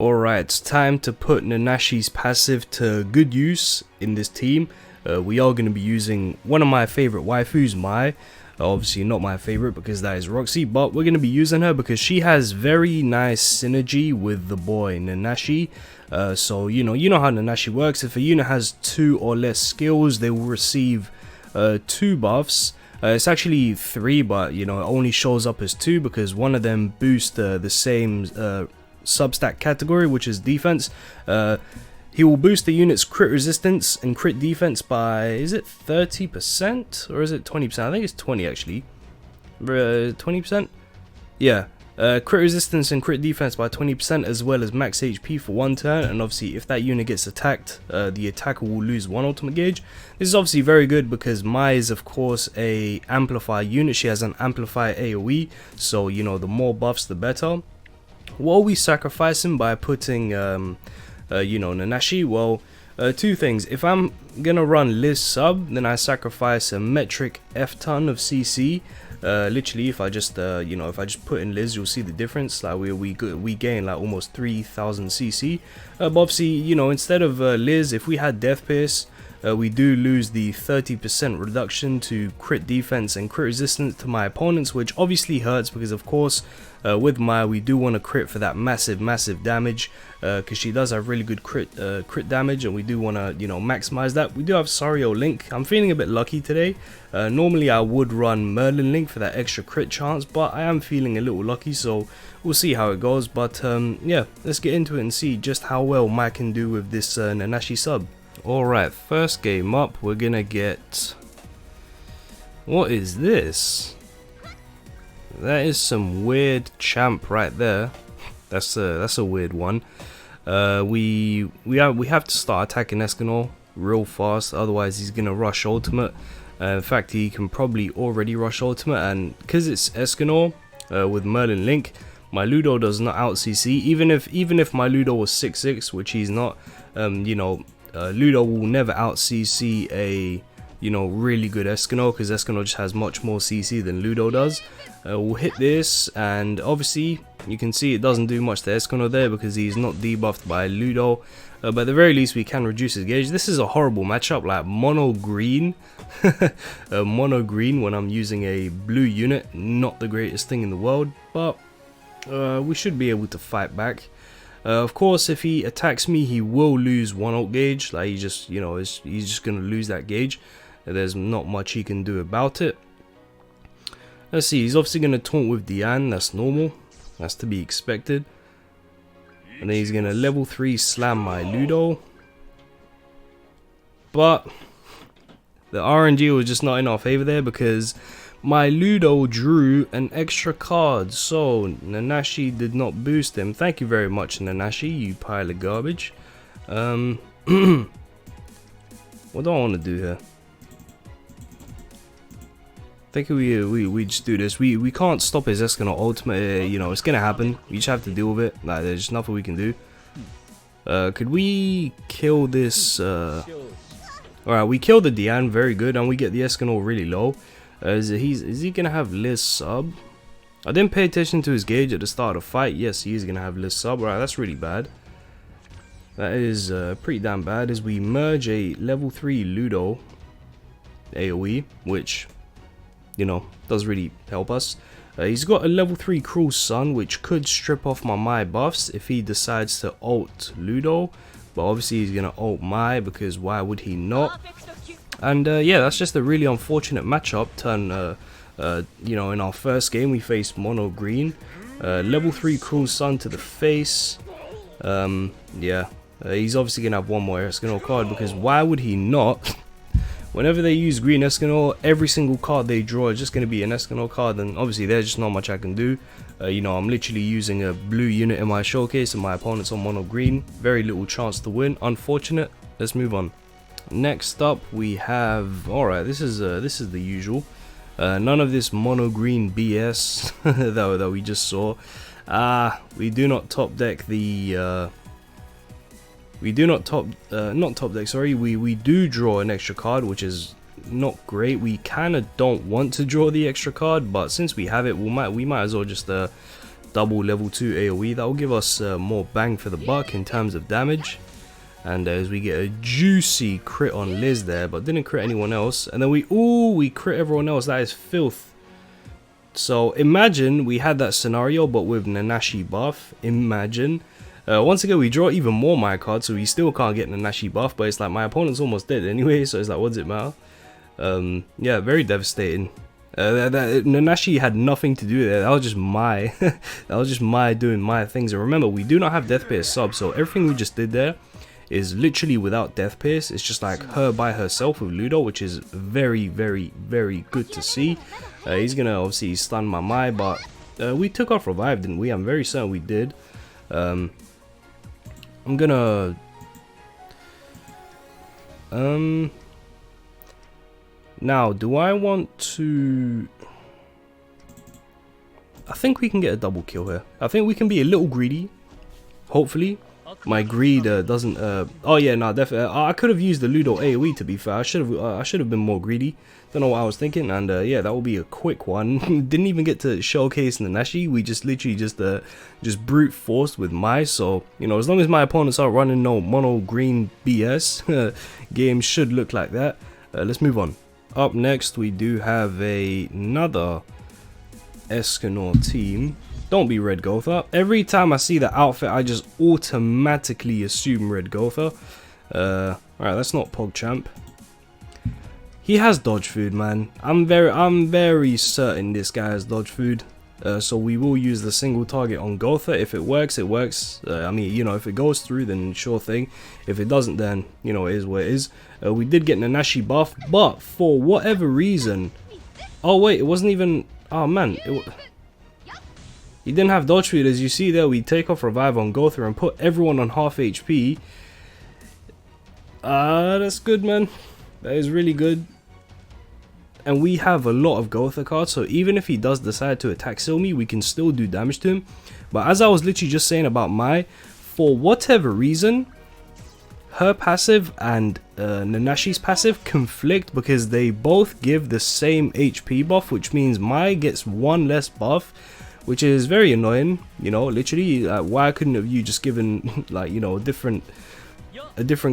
Alright, it's time to put NANASHI's passive to good use in this team. We are going to be using one of my favorite waifus, MAI. Obviously not my favorite because that is Roxy, but we're going to be using her because she has very nice synergy with the boy NANASHI. So you know how NANASHI works. If a unit has 2 or less skills, they will receive 2 buffs. It's actually 3, but it only shows up as 2 because one of them boosts the same substat category, which is defense. He will boost the unit's crit resistance and crit defense by, is it 30% or is it 20%? I think it's 20 actually. 20%? Yeah. Crit resistance and crit defense by 20%, as well as max HP for 1 turn. And obviously if that unit gets attacked, the attacker will lose 1 ultimate gauge. This is obviously very good because MAI is of course a amplify unit. She has an amplify AoE, so the more buffs the better. What are we sacrificing by putting NANASHI? Well, 2 things. If I'm gonna run Liz sub, then I sacrifice a metric F ton of CC. Literally, if I just if I just put in Liz, you'll see the difference. Like we gain like almost 3,000 CC. But obviously, instead of Liz, if we had Death Pierce, we do lose the 30% reduction to crit defense and crit resistance to my opponents, which obviously hurts because of course with MAI we do want to crit for that massive damage, because she does have really good crit damage, and we do want to maximize that. We do have Sario Link. I'm feeling a bit lucky today. Normally I would run Merlin Link for that extra crit chance, but I am feeling a little lucky, so we'll see how it goes. But yeah, let's get into it and see just how well MAI can do with this NANASHI sub. Alright, first game up, we're gonna get... What is this? That is some weird champ right there. That's a weird one. We have to start attacking Escanor real fast, otherwise he's gonna rush ultimate. In fact, he can probably already rush ultimate, and because it's Escanor with Merlin Link, my Ludo does not out CC. Even if my Ludo was 6-6, which he's not, Ludo will never out CC a really good Escanor, because Escanor just has much more CC than Ludo does. We'll hit this, and obviously you can see it doesn't do much to Escanor there because he's not debuffed by Ludo. But at the very least we can reduce his gauge. This is a horrible matchup, like mono green. Mono green when I'm using a blue unit, not the greatest thing in the world, but we should be able to fight back. Of course, if he attacks me, he will lose 1 ult gauge. Like he's just gonna lose that gauge. There's not much he can do about it. Let's see. He's obviously gonna taunt with Diane. That's normal. That's to be expected. And then he's gonna level 3 slam my Ludo. But the RNG was just not in our favor there because my Ludo drew an extra card, so NANASHI did not boost him. Thank you very much, NANASHI, you pile of garbage. What do I want to do here? I think we just do this. We can't stop his Escanor ultimate. It's gonna happen. We just have to deal with it. Like, there's just nothing we can do. Could we kill this? Alright, we killed the Diane, very good, and we get the Escanor really low. Is he gonna have Liz sub? I didn't pay attention to his gauge at the start of the fight. Yes, he is gonna have Liz sub. Alright, that's really bad. That is pretty damn bad. As we merge a level 3 Ludo AoE, which does really help us. He's got a level 3 Cruel Sun, which could strip off my MAI buffs if he decides to ult Ludo, but obviously he's gonna ult MAI because why would he not? And yeah, that's just a really unfortunate matchup. In our first game we faced mono green, level 3 Cruel Sun to the face. Yeah, he's obviously gonna have one more Escanor card because why would he not? Whenever they use green Escanor, every single card they draw is just going to be an Escanor card, and obviously there's just not much I can do. I'm literally using a blue unit in my showcase and my opponent's on mono green. Very little chance to win. Unfortunate. Let's move on. Next up we have, alright, this is the usual. None of this mono green BS that we just saw. We do not top deck the we do not not top deck, sorry, we do draw an extra card, which is not great. We kind of don't want to draw the extra card, but since we have it, we might as well just double level 2 AoE. That will give us more bang for the buck in terms of damage. And as we get a juicy crit on Liz there, but didn't crit anyone else. And then we crit everyone else. That is filth. So imagine we had that scenario, but with NANASHI buff. Imagine. Once again, we draw even more MAI cards, so we still can't get NANASHI buff. But it's like my opponent's almost dead anyway, so it's like, what does it matter? Yeah, very devastating. NANASHI had nothing to do there. That was just MAI. That was just MAI doing MAI things. And remember, we do not have Death Pierce sub, so everything we just did there is literally without Death Pierce. It's just like her by herself with Ludo, which is very, very, very good to see. He's gonna obviously stun my MAI, but we took off Revive, didn't we? I'm very certain we did. I'm gonna now, do I want to... I think we can get a double kill here. I think we can be a little greedy, hopefully. My greed doesn't oh yeah, no, definitely I could have used the Ludo AoE, to be fair. I should have been more greedy. Don't know what I was thinking. And yeah, that will be a quick one. Didn't even get to showcase NANASHI. We just literally just brute forced with MAI. So, you know, as long as my opponents aren't running no mono green BS, game should look like that. Let's move on. Up next, we do have another Escanor team. Don't be Red Gotha. Every time I see the outfit, I just automatically assume Red Gotha. Alright, that's not PogChamp. He has dodge food, man. I'm very certain this guy has dodge food. So we will use the single target on Gotha. If it works, it works. I mean, you know, if it goes through, then sure thing. If it doesn't, then, you know, it is what it is. We did get NANASHI buff, but for whatever reason... Oh, wait, it wasn't even... Oh, man. He didn't have dodge food. As you see there, we take off Revive on Gotha and put everyone on half HP. That's good, man. That is really good. And we have a lot of Gotha cards, so even if he does decide to attack Silmi, we can still do damage to him. But as I was literally just saying about MAI, for whatever reason, her passive and NANASHI's passive conflict because they both give the same HP buff, which means MAI gets one less buff, which is very annoying. You know, literally, why couldn't have you just given, like, you know, a different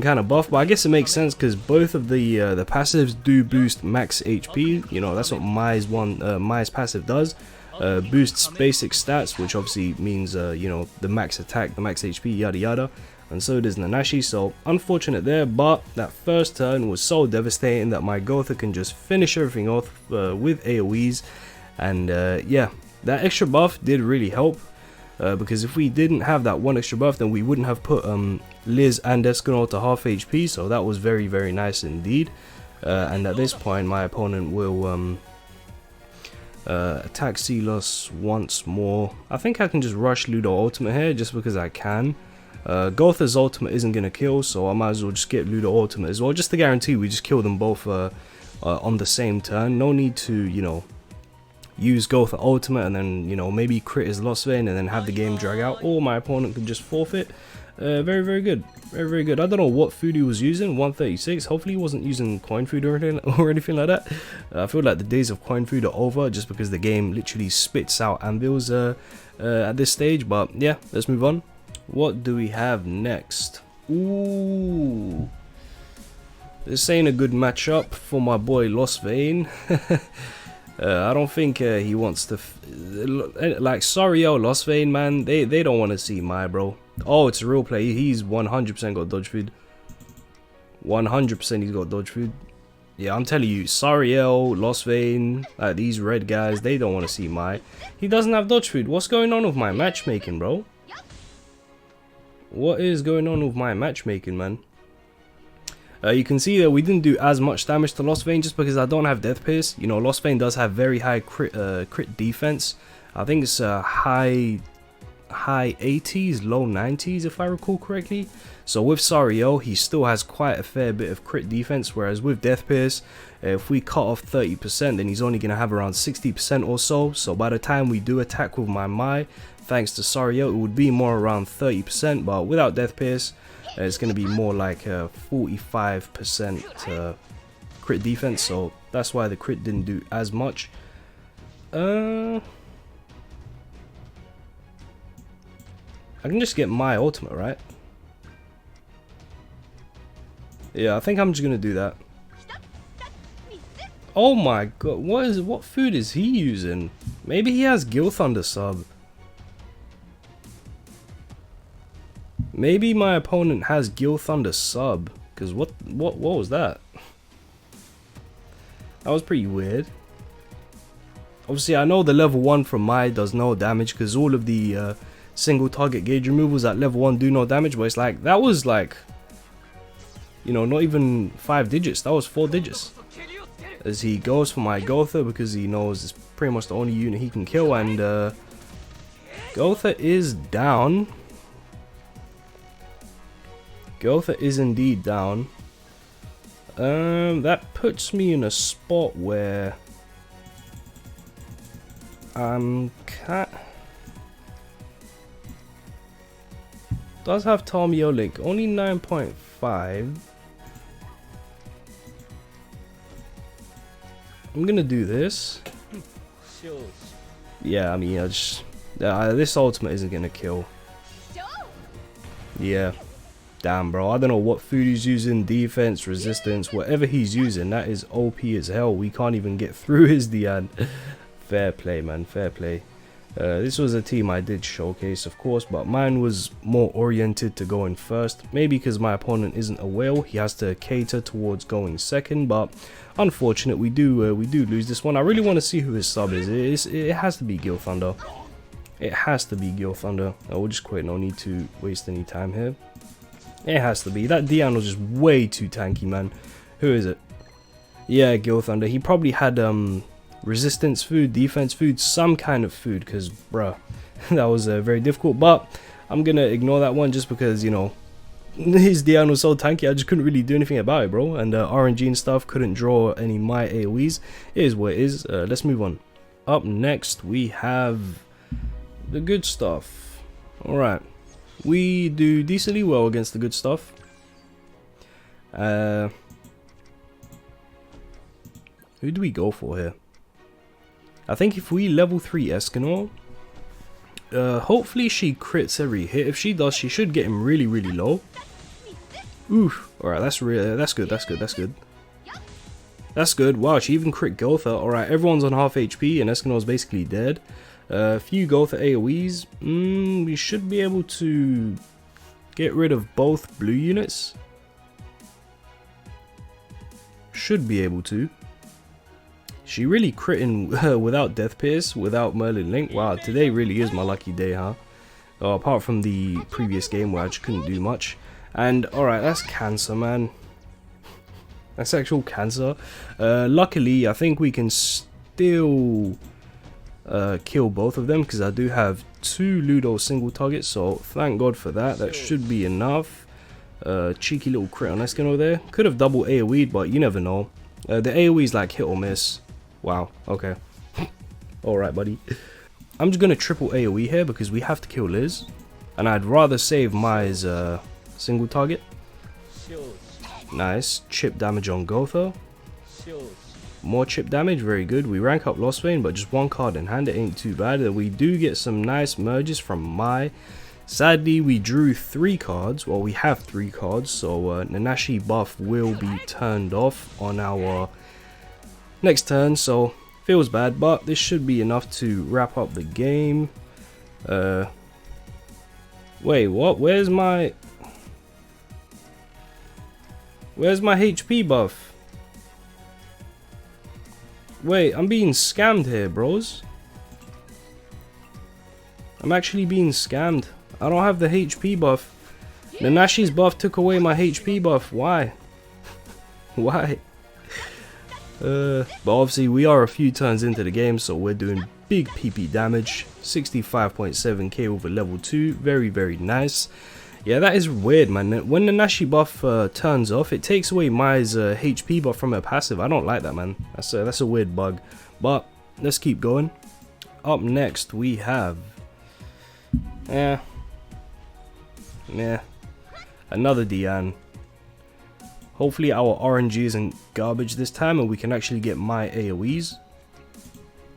kind of buff? But I guess it makes sense because both of the passives do boost max HP. You know, that's what MAI's passive does. Boosts basic stats, which obviously means you know, the max attack, the max HP, yada yada. And so does NANASHI. So unfortunate there, but that first turn was so devastating that my Gotha can just finish everything off with AoEs. And yeah, that extra buff did really help. Because if we didn't have that one extra buff, then we wouldn't have put Liz and Escanor to half HP, so that was very, very nice indeed. And at this point, my opponent will attack Silos once more. I think I can just rush Ludo ultimate here, just because I can. Gotha's ultimate isn't going to kill, so I might as well just get Ludo ultimate as well, just to guarantee we just kill them both on the same turn. No need to, you know, use Gotha ultimate and then, you know, maybe crit his Lost Vein and then have the game drag out, or my opponent could just forfeit. Very, very good. Very, very good. I don't know what food he was using. 136. Hopefully he wasn't using coin food or anything like that. I feel like the days of coin food are over, just because the game literally spits out anvils at this stage. But yeah, let's move on. What do we have next? Ooh, this ain't a good matchup for my boy Lost Vein. I don't think he wants to like, sorry yo, Lost Vein, man, they don't want to see MAI, bro. Oh, it's a real play. He's 100% got dodge food. 100% he's got dodge food. Yeah, I'm telling you, Sariel, Lost Vein, these red guys, they don't want to see MAI. He doesn't have dodge food. What's going on with my matchmaking, bro? What is going on with my matchmaking, man? You can see that we didn't do as much damage to Lost Vein just because I don't have Death Pierce. You know, Lost Vein does have very high crit defense. I think it's high 80s, low 90s if I recall correctly. So with Sariel, he still has quite a fair bit of crit defense, whereas with Death Pierce, if we cut off 30%, then he's only going to have around 60% or so. So by the time we do attack with my MAI, thanks to Sariel, it would be more around 30%, but without Death Pierce, it's going to be more like 45% crit defense, so that's why the crit didn't do as much. I can just get my ultimate, right? Yeah, I think I'm just gonna do that. Oh my god, what food is he using? Maybe he has Gil Thunder sub. Maybe my opponent has Gil Thunder sub. Cause what was that? That was pretty weird. Obviously, I know the level 1 from MAI does no damage because all of the single target gauge removals at level 1 do no damage, but it's like, that was like, you know, not even 5 digits, that was 4 digits. As he goes for my Gotha because he knows it's pretty much the only unit he can kill, and Gotha is down. Gotha is indeed down. That puts me in a spot where does have Tomio Link, only 9.5. I'm gonna do this. Yeah, I mean, this ultimate isn't gonna kill. Yeah. Damn, bro. I don't know what food he's using, defense, resistance, whatever he's using, that is OP as hell. We can't even get through his Dian. Fair play, man. Fair play. This was a team I did showcase, of course, but mine was more oriented to going first. Maybe because my opponent isn't a whale, he has to cater towards going second. But unfortunate, we do lose this one. I really want to see who his sub is. It has to be Gil Thunder. It has to be Gil Thunder. We'll just quit. No need to waste any time here. It has to be. That Dian was just way too tanky, man. Who is it? Yeah, Gil Thunder. He probably had resistance food, defense food, some kind of food, because bruh, that was very difficult. But I'm gonna ignore that one just because, you know, his Dian was so tanky, I just couldn't really do anything about it, bro. And RNG and stuff, couldn't draw any MAI AoEs. It is what it is. Let's move on. Up next we have the good stuff. Alright, we do decently well against the good stuff. Who do we go for here? I think if we level 3 Escanor, hopefully she crits every hit. If she does, she should get him really, really low. Oof. Alright, that's good, that's good, that's good. That's good. Wow, she even crit Gotha. Alright, everyone's on half HP and Escanor's basically dead. A few Gotha AoEs. We should be able to get rid of both blue units. Should be able to. She really critting without Death Pierce, without Merlin Link. Wow, today really is my lucky day, huh? Apart from the previous game where I just couldn't do much. And alright, that's cancer, man. That's actual cancer. Luckily, I think we can still kill both of them because I do have 2 Ludo single targets, so thank God for that. That should be enough. Cheeky little crit on Escanor there. Could have double AoE'd, but you never know. The AoE is like hit or miss. Wow, okay. Alright, buddy. I'm just gonna triple AoE here because we have to kill Liz. And I'd rather save MAI's single target. Nice. Chip damage on Gotha. More chip damage, very good. We rank up Lost Vein, but just 1 card in hand, it ain't too bad. We do get some nice merges from MAI. Sadly, we drew 3 cards. Well, we have 3 cards, so NANASHI buff will be turned off on our next turn, so feels bad, but this should be enough to wrap up the game. Wait, what? Where's my HP buff? Wait, I'm being scammed here, bros. I'm actually being scammed. I don't have the HP buff. NANASHI's buff took away my HP buff. Why? Why? But obviously we are a few turns into the game, so we're doing big PP damage. 65.7k over level 2. Very, very nice. Yeah, that is weird, man. When the NANASHI buff turns off, it takes away MAI's HP buff from her passive. I don't like that, man. That's a weird bug. But let's keep going. Up next we have another Dian. Hopefully our RNG isn't garbage this time and we can actually get MAI AoEs.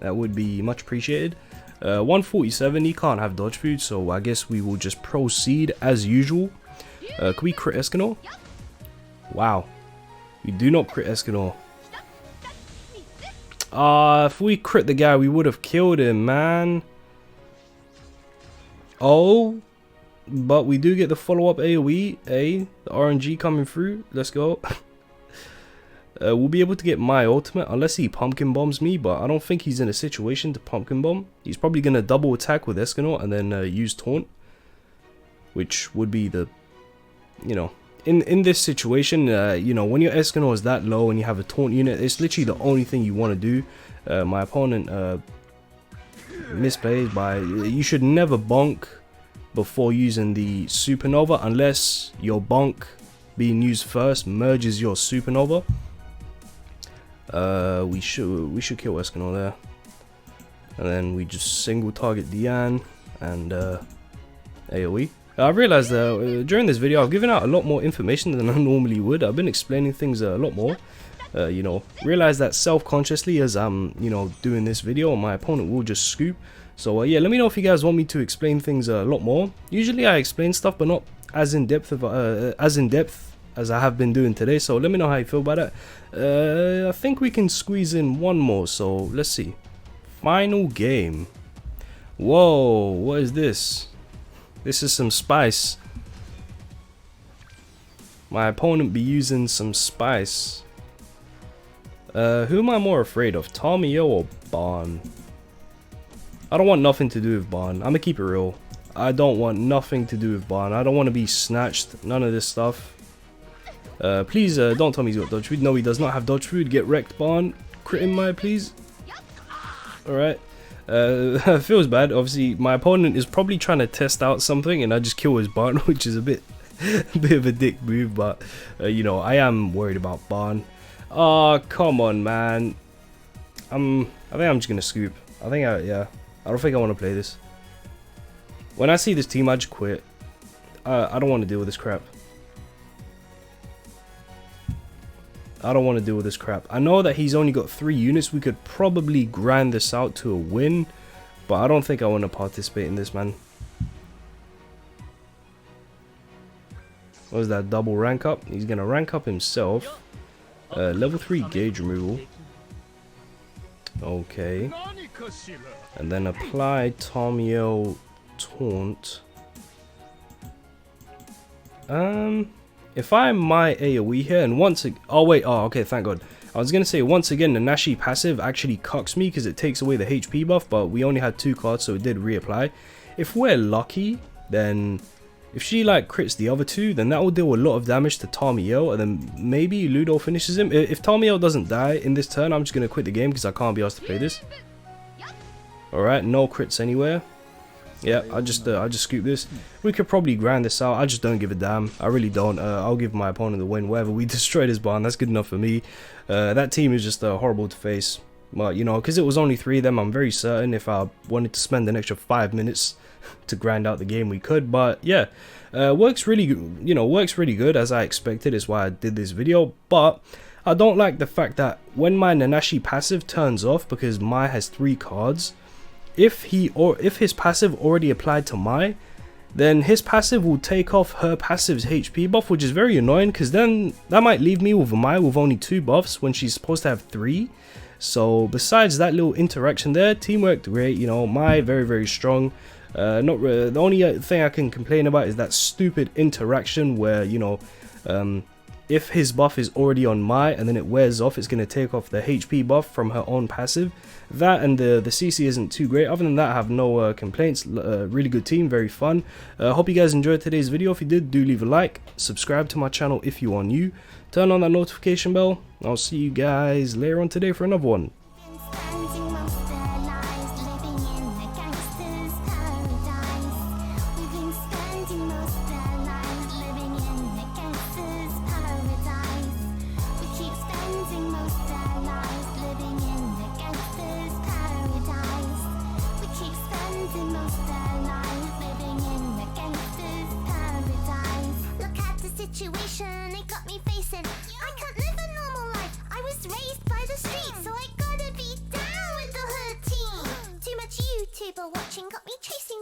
That would be much appreciated. 147, he can't have dodge food, so I guess we will just proceed as usual. Can we crit Escanor? Wow. We do not crit Escanor. If we crit the guy, we would have killed him, man. Oh, but we do get the follow-up AoE. The RNG coming through. Let's go. We'll be able to get my ultimate unless he pumpkin bombs me, but I don't think he's in a situation to pumpkin bomb. He's probably going to double attack with Escanor and then use taunt, which would be the, you know, in this situation, you know, when your Escanor is that low and you have a taunt unit, it's literally the only thing you want to do. My opponent misplays by, you should never bonk before using the supernova unless your bonk being used first merges your supernova. We should kill Escanor there, and then we just single target Diane and AoE. I realized that during this video I've given out a lot more information than I normally would. I've been explaining things a lot more. You know, realize that self-consciously as I'm, you know, doing this video, my opponent will just scoop. So yeah, let me know if you guys want me to explain things a lot more. Usually I explain stuff, but not as in depth as I have been doing today. So let me know how you feel about that. I think we can squeeze in one more. So let's see. Final game. Whoa, what is this? This is some spice. My opponent be using some spice. Who am I more afraid of, Tomio or Bon? I don't want nothing to do with Bon. I'm gonna keep it real. I don't want nothing to do with Bon. I don't want to be snatched. None of this stuff. Please don't tell me he's got dodge food. No, he does not have dodge food. Get wrecked, Bon. Crit him, my please. Alright. Feels bad. Obviously, my opponent is probably trying to test out something, and I just kill his Bon, which is a bit of a dick move. But you know, I am worried about Bon. Oh, come on, man. I think I'm just gonna scoop. Yeah. I don't think I want to play this. When I see this team, I just quit. I don't want to deal with this crap. I don't want to deal with this crap. I know that he's only got 3 units. We could probably grind this out to a win, but I don't think I want to participate in this, man. What was that, double rank up? He's going to rank up himself. Level 3 gauge removal. Okay. And then apply Tomio taunt. If I MAI AoE here and once again, okay, thank god. I was gonna say once again the NANASHI passive actually cucks me because it takes away the HP buff, but we only had 2 cards, so it did reapply. If we're lucky, then if she like crits the other 2, then that will deal a lot of damage to Tomio, and then maybe Ludo finishes him. If Tomio doesn't die in this turn, I'm just gonna quit the game because I can't be asked to play this. Alright, no crits anywhere. Yeah, I just scoop this. We could probably grind this out. I just don't give a damn. I really don't. I'll give my opponent the win. Whether we destroy this barn, that's good enough for me. That team is just horrible to face. But you know, because it was only 3 of them, I'm very certain if I wanted to spend an extra 5 minutes to grind out the game, we could. But yeah, works really good. You know, works really good as I expected. Is why I did this video. But I don't like the fact that when my NANASHI passive turns off because MAI has 3 cards. If his passive already applied to MAI, then his passive will take off her passive's HP buff, which is very annoying because then that might leave me with a MAI with only 2 buffs when she's supposed to have 3. So besides that little interaction there, team worked great. You know, MAI very, very strong. The only thing I can complain about is that stupid interaction where, you know, if his buff is already on MAI and then it wears off, it's going to take off the HP buff from her own passive. That and the CC isn't too great. Other than that, I have no complaints. Really good team, very fun. Hope you guys enjoyed today's video. If you did, do leave a like. Subscribe to my channel if you are new. Turn on that notification bell. I'll see you guys later on today for another one. Living in a gangster's paradise. We've been spending most of our